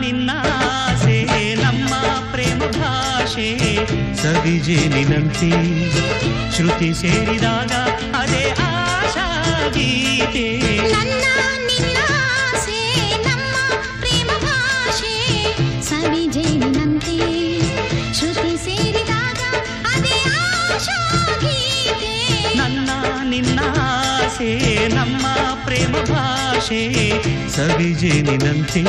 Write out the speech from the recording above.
ನಿನ್ನಾಸೆ ನಮ್ಮ ಪ್ರೇಮ ಭಾಷೆ ಸವಿಜೇನಿನಂತೆ ಶ್ರುತಿ ಸೇರಿದಾಗ ಅದೇ ಆಶಾ ಗೀತೆ ನನ್ನ ನಿನ್ನಾಸೆ ನಮ್ಮ ಪ್ರೇಮ ಭಾಷೆ ಸವಿಜೇನಿನಂತೆ ಶ್ರುತಿ ಸೇರಿದಾಗ ಅದೇ ಆಶಾ ಗೀತೆ ನನ್ನ ನಿನ್ನಾಸೆ ನಮ್ಮ ಪ್ರೇಮ ಭಾಷೆ ಸವಿಜೇನಿನಂತೆ